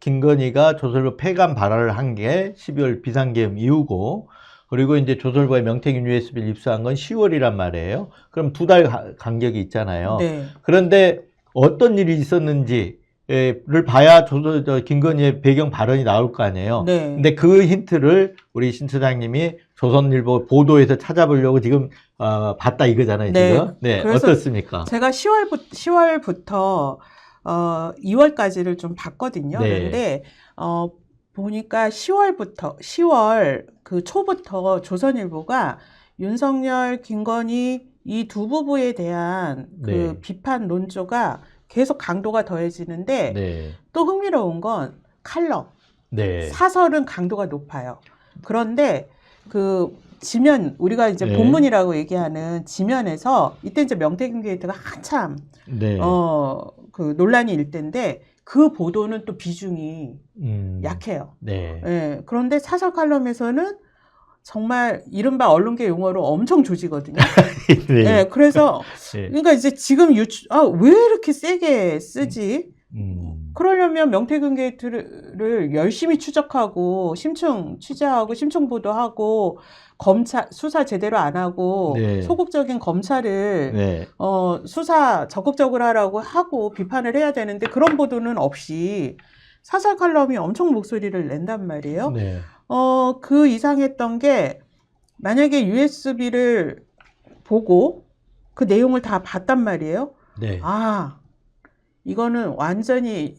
김건희가 조선일보 폐간 발언을 한 게 12월 비상계엄 이후고, 그리고 이제 조선일보에 명태균 USB를 입수한 건 10월이란 말이에요. 그럼 2달 간격이 있잖아요. 네. 그런데 어떤 일이 있었는지를 봐야 김건희의 배경 발언이 나올 거 아니에요. 네. 근데 그 힌트를 우리 신 처장님이 조선일보 보도에서 찾아보려고 지금 봤다 이거잖아요. 네. 지금. 네. 어떻습니까? 제가 10월부터 2월까지를 좀 봤거든요. 네. 그런데 보니까 10월 그 초부터 조선일보가 윤석열, 김건희 이 두 부부에 대한 그 네. 비판 논조가 계속 강도가 더해지는데 네. 또 흥미로운 건 칼럼, 네. 사설은 강도가 높아요. 그런데 그 지면, 우리가 이제 네. 본문이라고 얘기하는 지면에서 이때 이제 명태균 게이트가 한참 네. 그 논란이 일 때인데 그 보도는 또 비중이 약해요. 네. 예, 그런데 사설 칼럼에서는 정말 이른바 언론계 용어로 엄청 조지거든요. 네. 예, 그래서 네. 그러니까 이제 지금 왜 이렇게 세게 쓰지? 그러려면 명태균 게이트를 열심히 추적하고 심층 취재하고 심층 보도하고 검찰 수사 제대로 안 하고 네. 소극적인 검찰을 네. 수사 적극적으로 하고 비판을 해야 되는데 그런 보도는 없이 사설 칼럼이 엄청 목소리를 낸단 말이에요. 네. 그 이상했던 게 만약에 USB를 보고 그 내용을 다 봤단 말이에요. 네. 아, 이거는 완전히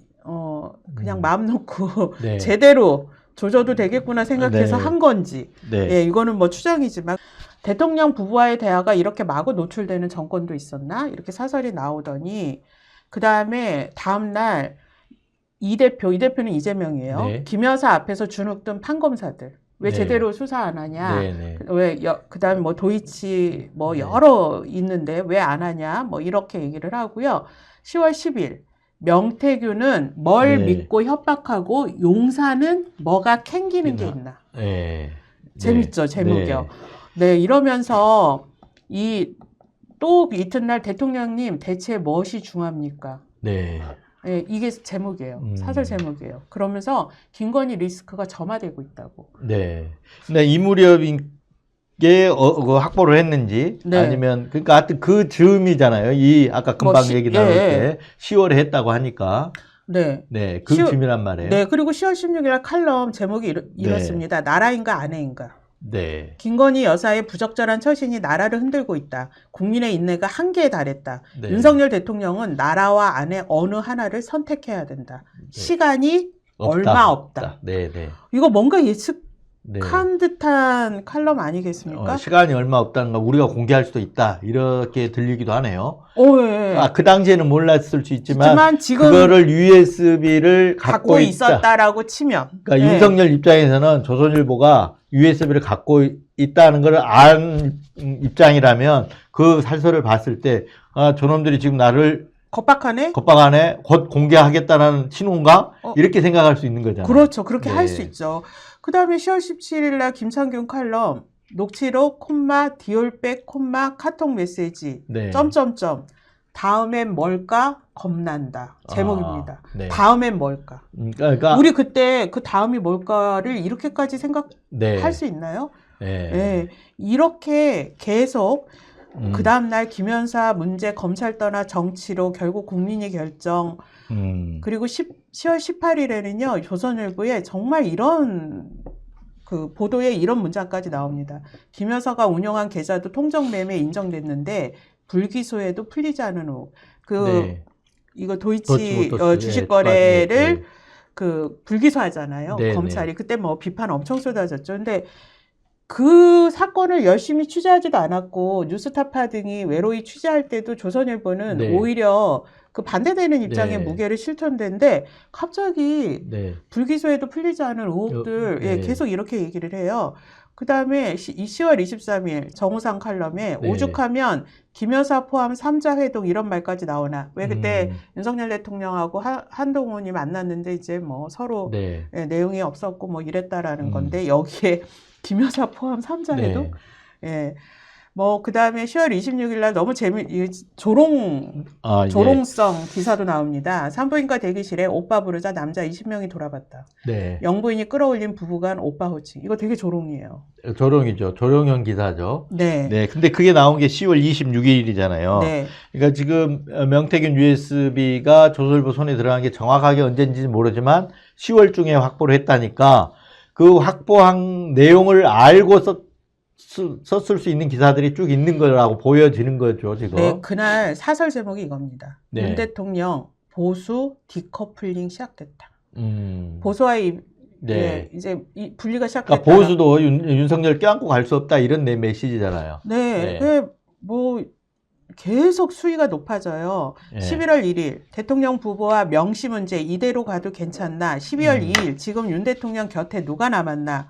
그냥 마음 놓고 네. 제대로 조져도 되겠구나 생각해서 네. 한 건지. 네. 예, 이거는 뭐 추정이지만 대통령 부부와의 대화가 이렇게 마구 노출되는 정권도 있었나? 이렇게 사설이 나오더니 그 다음에 다음 날 이 대표는 이재명이에요. 네. 김 여사 앞에서 주눅든 판검사들 왜 네. 제대로 수사 안 하냐? 네. 네. 왜 그다음에 뭐 도이치 뭐 네. 여러 있는데 왜 안 하냐? 뭐 이렇게 얘기를 하고요. 10월 10일 명태균은 뭘 네. 믿고 협박하고 용사는 뭐가 캥기는 게 있나? 네. 재밌죠, 제목이요. 네, 이러면서 또 이튿날 대통령님 대체 무엇이 중요합니까? 네. 네, 이게 제목이에요. 사설 제목이에요. 그러면서 김건희 리스크가 점화되고 있다고. 네. 근데 이 무렵에 확보를 했는지 네. 아니면 그러니까 하여튼 그 즈음이잖아요. 아까 금방 얘기 나올 때 10월에 했다고 하니까. 네. 네. 그 즈음이란 말이에요. 네. 그리고 10월 16일 칼럼 제목이 이렇습니다. 나라인가 아내인가. 네. 김건희 여사의 부적절한 처신이 나라를 흔들고 있다. 국민의 인내가 한계에 달했다. 네. 윤석열 대통령은 나라와 아내 어느 하나를 선택해야 된다. 네. 시간이 얼마 없다. 네, 네. 이거 뭔가 예측한 네. 듯한 칼럼 아니겠습니까? 시간이 얼마 없다는 거 우리가 공개할 수도 있다. 이렇게 들리기도 하네요. 예. 그 당시에는 몰랐을 수 있지만 지금 그거를 USB를 갖고 있었다라고 치면. 그러니까 윤석열 입장에서는 조선일보가 USB를 갖고 있다는 걸 안 입장이라면 그 살서를 봤을 때 저놈들이 지금 나를 겁박하네? 곧 공개하겠다는 신호인가? 이렇게 생각할 수 있는 거잖아요. 그렇죠. 그렇게 네. 할 수 있죠. 그 다음에 10월 17일 날 김창균 칼럼 녹취록, 콤마, 디올백, 콤마, 카톡 메시지, 네. 점점점. 다음엔 뭘까? 겁난다. 제목입니다. 네. 다음엔 뭘까? 그러니까 우리 그때 그 다음이 뭘까를 이렇게까지 생각할 네. 수 있나요? 네. 네. 이렇게 계속 그 다음날 김연사 문제 검찰 떠나 정치로 결국 국민이 결정. 그리고 10월 18일에는요, 조선일보에 정말 이런 그 보도에 이런 문장까지 나옵니다. 김여사가 운영한 계좌도 통정매매 인정됐는데 불기소에도 풀리지 않은 후 네. 이거 도이치 주식 거래를 그 불기소하잖아요. 네, 검찰이. 그때 뭐 비판 엄청 쏟아졌죠. 근데 그 사건을 열심히 취재하지도 않았고 뉴스타파 등이 외로이 취재할 때도 조선일보는 네. 오히려 그 반대되는 입장의 네. 무게를 실천된데 갑자기 네. 불기소에도 풀리지 않은 의혹들 네. 계속 이렇게 얘기를 해요. 그 다음에 10월 23일 정우상 칼럼에 네. 오죽하면 김여사 포함 3자 회동 이런 말까지 나오나. 왜 그때 윤석열 대통령하고 한동훈이 만났는데 이제 뭐 서로 네. 내용이 없었고 뭐 이랬다라는 건데 여기에 김여사 포함 3자 회동? 네. 예. 뭐 그다음에 10월 26일 날 너무 조롱성 기사도 나옵니다. 산부인과 대기실에 오빠 부르자 남자 20명이 돌아봤다. 네. 영부인이 끌어올린 부부간 오빠 호칭. 이거 되게 조롱이에요. 조롱이죠. 조롱형 기사죠. 네. 네. 근데 그게 나온 게 10월 26일이잖아요. 네. 그러니까 지금 명태균 USB가 조선일보 손에 들어간 게 정확하게 언제인지는 모르지만 10월 중에 확보를 했다니까 그 확보한 내용을 알고 썼을 수 있는 기사들이 쭉 있는 거라고 보여지는 거죠, 지금. 네, 그날 사설 제목이 이겁니다. 네. 윤 대통령 보수 디커플링 시작됐다. 보수와의 네. 이제 이 분리가 시작됐다. 그러니까 보수도 윤석열 껴안고 갈 수 없다 이런 메시지잖아요. 네, 네. 뭐 계속 수위가 높아져요. 네. 11월 1일 대통령 부부와 명시 문제 이대로 가도 괜찮나? 12월 2일 지금 윤 대통령 곁에 누가 남았나?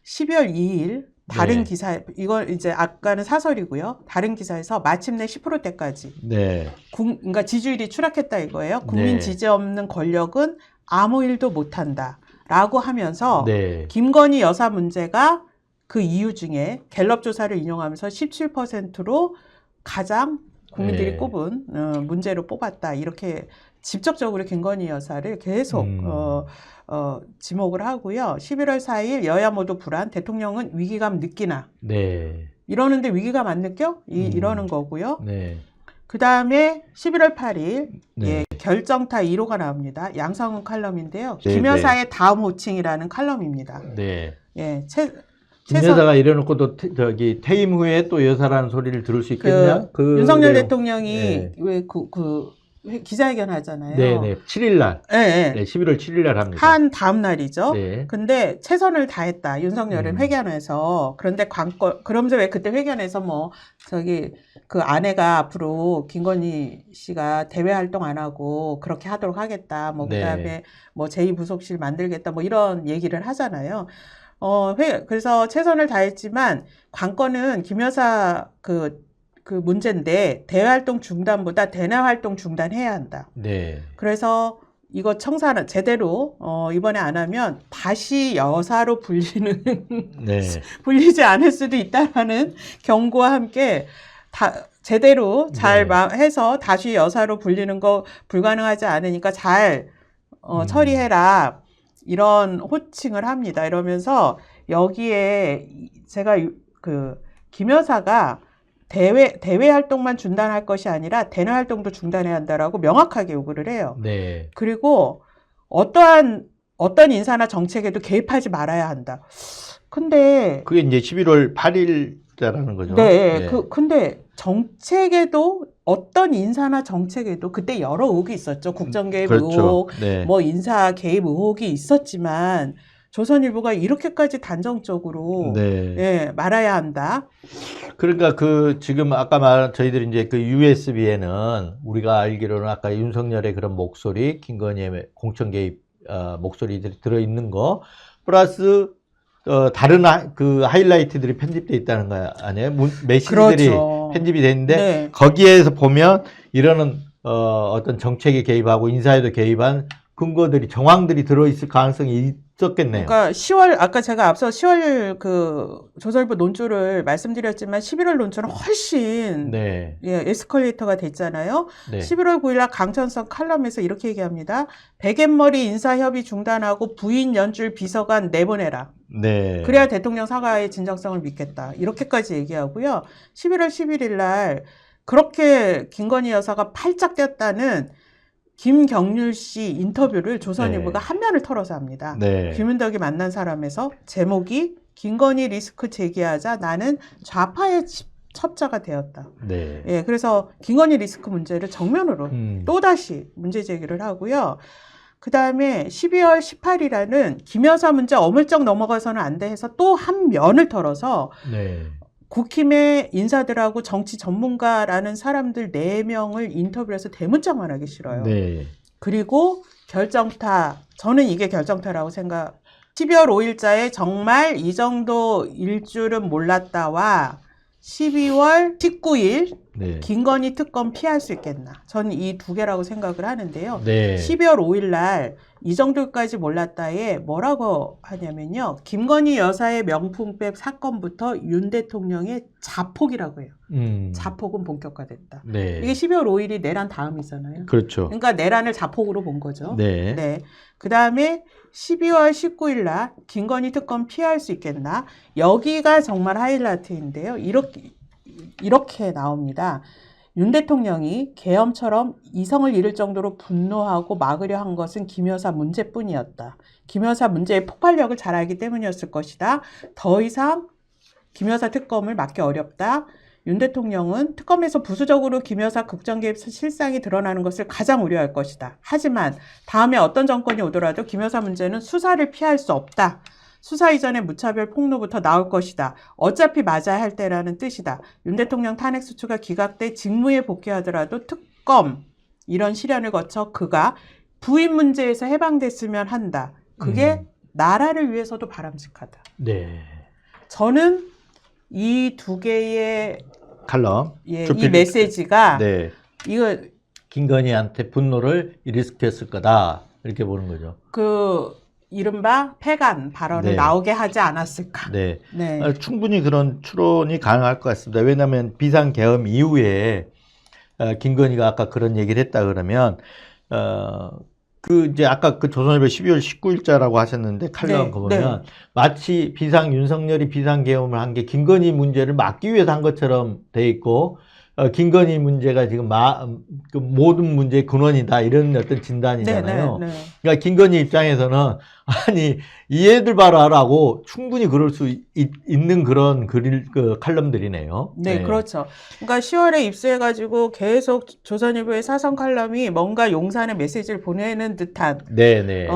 12월 2일 다른 네. 기사, 이걸 이제 아까는 사설이고요. 다른 기사에서 마침내 10%대까지. 네. 그러니까 지지율이 추락했다 이거예요. 국민 네. 지지 없는 권력은 아무 일도 못한다. 라고 하면서 네. 김건희 여사 문제가 그 이유 중에 갤럽 조사를 인용하면서 17%로 가장 국민들이 네. 꼽은 문제로 뽑았다. 이렇게 직접적으로 김건희 여사를 계속 지목을 하고요. 11월 4일 여야 모두 불안, 대통령은 위기감 느끼나. 네. 이러는데 위기감 안 느껴? 이러는 거고요. 네. 그 다음에 11월 8일 네. 예, 결정타 1호가 나옵니다. 양상훈 칼럼인데요. 네, 김 여사의 다음 호칭이라는 칼럼입니다. 네. 예, 김 여사가 이래놓고 또 퇴임 후에 또 여사라는 소리를 들을 수 있겠냐? 윤석열 내용. 대통령이 네. 왜 기자회견 하잖아요. 네네. 7일날. 네, 네, 11월 7일날 합니다. 한 다음 날이죠. 네. 근데 최선을 다했다. 윤석열은 회견에서. 그런데 그러면서 왜 그때 회견에서 그 아내가 앞으로 김건희 씨가 대외 활동 안 하고 그렇게 하도록 하겠다. 뭐 네. 그다음에 뭐 제2부속실 만들겠다. 뭐 이런 얘기를 하잖아요. 그래서 최선을 다했지만 관건은 김 여사 그 문제인데 대외 활동 중단보다 대내 활동 중단해야 한다. 네. 그래서 이거 청사는 제대로 이번에 안 하면 다시 여사로 불리는 네. 불리지 않을 수도 있다라는 경고와 함께 제대로 잘 해서 다시 여사로 불리는 거 불가능하지 않으니까 잘 처리해라. 이런 호칭을 합니다. 이러면서 여기에 제가 김 여사가 대외 활동만 중단할 것이 아니라 대내 활동도 중단해야 한다라고 명확하게 요구를 해요. 네. 그리고 어떤 인사나 정책에도 개입하지 말아야 한다. 근데 그게 이제 11월 8일자라는 거죠. 네. 근데 정책에도 어떤 인사나 정책에도 그때 여러 의혹이 있었죠. 국정 개입 그렇죠. 의혹, 네. 뭐 인사 개입 의혹이 있었지만 조선일보가 이렇게까지 단정적으로 네. 예, 말아야 한다. 그러니까 지금 아까 말한 저희들이 이제 그 USB에는 우리가 알기로는 아까 윤석열의 그런 목소리, 김건희의 공천 개입 목소리들이 들어있는 거 플러스 다른 그 하이라이트들이 편집돼 있다는 거 아니에요? 메시지들이 그렇죠. 편집이 됐는데 네. 거기에서 보면 이러는 어떤 정책에 개입하고 인사에도 개입한 근거들이 정황들이 들어있을 가능성이 있었겠네요. 그러니까 아까 제가 앞서 10월 그 조선일보 논조를 말씀드렸지만 11월 논조는 훨씬 네. 예, 에스컬레이터가 됐잖아요. 네. 11월 9일 날 강천성 칼럼에서 이렇게 얘기합니다. 백앤머리 인사협의 중단하고 부인 연줄 비서관 내보내라. 네. 그래야 대통령 사과의 진정성을 믿겠다. 이렇게까지 얘기하고요. 11월 11일 날 그렇게 김건희 여사가 팔짝 뛰었다는 김경률 씨 인터뷰를 조선일보가 네. 한 면을 털어서 합니다. 네. 김윤덕이 만난 사람에서 제목이 김건희 리스크 제기하자 나는 좌파의 첩자가 되었다. 네. 예, 그래서 김건희 리스크 문제를 정면으로 또다시 문제 제기를 하고요. 그 다음에 12월 18일에는 김 여사 문제 어물쩍 넘어가서는 안 돼 해서 또 한 면을 털어서 네. 국힘의 인사들하고 정치 전문가라는 사람들 4명을 인터뷰해서 대문짝만 하기 싫어요. 네. 그리고 결정타, 저는 이게 결정타라고 생각. 12월 5일자에 정말 이 정도 일 줄은 몰랐다와 12월 19일 네. 김건희 특검 피할 수 있겠나? 저는 이 두 개라고 생각을 하는데요. 네. 12월 5일 날 이 정도까지 몰랐다에 뭐라고 하냐면요. 김건희 여사의 명품백 사건부터 윤 대통령의 자폭이라고 해요. 자폭은 본격화됐다. 네. 이게 12월 5일이 내란 다음이잖아요. 그렇죠. 그러니까 내란을 자폭으로 본 거죠. 네. 네. 그 다음에 12월 19일 날 김건희 특검 피할 수 있겠나? 여기가 정말 하이라이트인데요. 이렇게 나옵니다. 윤 대통령이 계엄처럼 이성을 잃을 정도로 분노하고 막으려 한 것은 김 여사 문제뿐이었다. 김 여사 문제의 폭발력을 잘 알기 때문이었을 것이다. 더 이상 김 여사 특검을 막기 어렵다. 윤 대통령은 특검에서 부수적으로 김 여사 국정 개입 실상이 드러나는 것을 가장 우려할 것이다. 하지만 다음에 어떤 정권이 오더라도 김 여사 문제는 수사를 피할 수 없다. 수사 이전에 무차별 폭로부터 나올 것이다. 어차피 맞아야 할 때라는 뜻이다. 윤 대통령 탄핵 수추가 기각돼 직무에 복귀하더라도 특검 이런 시련을 거쳐 그가 부인 문제에서 해방됐으면 한다. 그게 나라를 위해서도 바람직하다. 네. 저는 이 두 개의 칼럼. 이 메시지가 네. 이거 김건희한테 분노를 일으켰을 거다. 이렇게 보는 거죠. 그 이른바 패간 발언을 네. 나오게 하지 않았을까. 네. 네. 충분히 그런 추론이 가능할 것 같습니다. 왜냐하면 비상계엄 이후에 김건희가 아까 그런 얘기를 했다 그러면 이제 아까 그 조선일보 12월 19일자라고 하셨는데 칼럼 네, 보면 마치 윤석열이 비상계엄을 한 게 김건희 문제를 막기 위해서 한 것처럼 돼 있고 김건희 문제가 지금 그 모든 문제의 근원이다 이런 어떤 진단이잖아요. 네. 그러니까 김건희 입장에서는 아니 이 애들 봐라라고 충분히 그럴 수 있는 그런 그 칼럼들이네요. 네, 그렇죠. 그러니까 10월에 입수해가지고 계속 조선일보의 사설 칼럼이 뭔가 용산의 메시지를 보내는 듯한. 네네.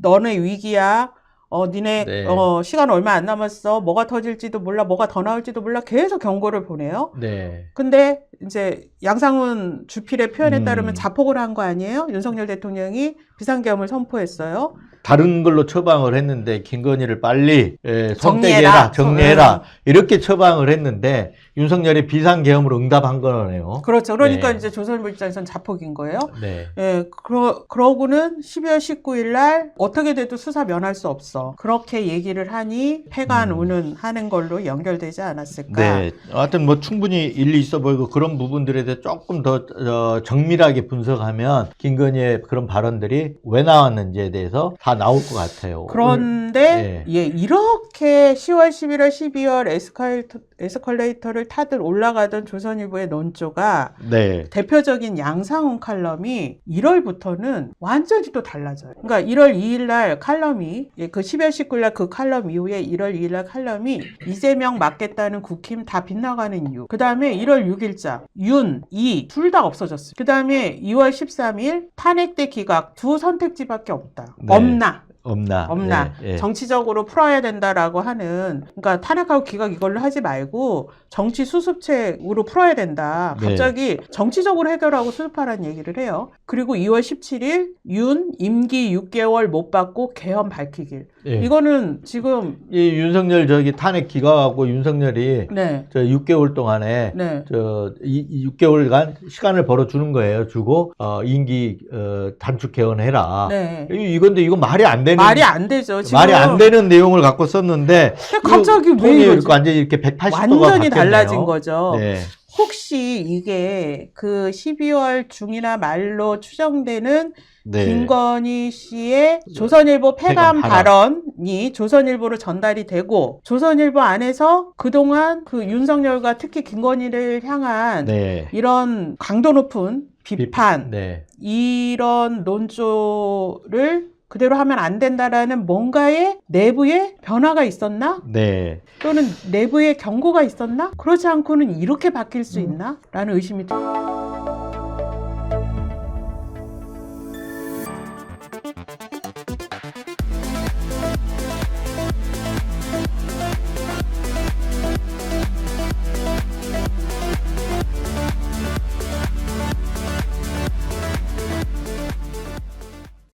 너네 위기야. 니네 네. 시간 얼마 안 남았어. 뭐가 터질지도 몰라. 뭐가 더 나올지도 몰라. 계속 경고를 보내요. 네. 근데 이제 양상훈 주필의 표현에 따르면 자폭을 한 거 아니에요? 윤석열 대통령이 비상계엄을 선포했어요. 다른 걸로 처방을 했는데 김건희를 빨리 정리해라. 정리해라 이렇게 처방을 했는데 윤석열이 비상계엄으로 응답한 거네요. 그렇죠. 그러니까 네. 이제 조선일보 입장에서는 자폭인 거예요. 네. 예, 그러고는 12월 19일 날 어떻게 돼도 수사 면할 수 없어. 그렇게 얘기를 하니 패간 운운하는 걸로 연결되지 않았을까. 네. 하여튼 뭐 충분히 일리 있어 보이고 그런 부분들에 대해 조금 더 정밀하게 분석하면 김건희의 그런 발언들이 왜 나왔는지에 대해서 다 나올 것 같아요. 그런데 예, 이렇게 10월, 11월, 12월 에스컬레이터를 타듯 올라가던 조선일보의 논조가 네. 대표적인 양상훈 칼럼이 1월부터는 완전히 또 달라져요. 그러니까 1월 2일 날 칼럼이 그 12월 19일 날 그 칼럼 이후에 1월 2일 날 칼럼이 이재명 맞겠다는 국힘 다 빗나가는 이유. 그 다음에 1월 6일자 윤, 이 둘 다 없어졌어요. 그 다음에 2월 13일 탄핵대 기각 두 선택지밖에 없다. 네. 없나. 네. 정치적으로 풀어야 된다라고 하는, 그러니까 탄핵하고 기각 이걸로 하지 말고 정치 수습책으로 풀어야 된다. 갑자기 정치적으로 해결하고 수습하라는 얘기를 해요. 그리고 2월 17일 윤 임기 6개월 못 받고 계엄 밝히길. 이거는 지금 이 윤석열 탄핵 기각하고 윤석열이 저 6개월 동안에 저 6개월간 시간을 벌어주는 거예요. 주고 임기 단축 개헌해라. 이건데 이거 말이 안 되죠. 지금 말이 안 되는 내용을 갖고 썼는데 갑자기 왜 이러지? 완전히 이렇게 180도가 완전히 바뀌었네요. 달라진 거죠. 네. 혹시 이게 그 12월 중이나 말로 추정되는 김건희 씨의 조선일보 패감 발언이 조선일보로 전달이 되고 조선일보 안에서 그동안 그 윤석열과 특히 김건희를 향한 이런 강도 높은 비판 이런 논조를 그대로 하면 안 된다라는 뭔가의 내부의 변화가 있었나? 또는 내부의 경고가 있었나? 그렇지 않고는 이렇게 바뀔 수 있나? 라는 의심이 듭니다.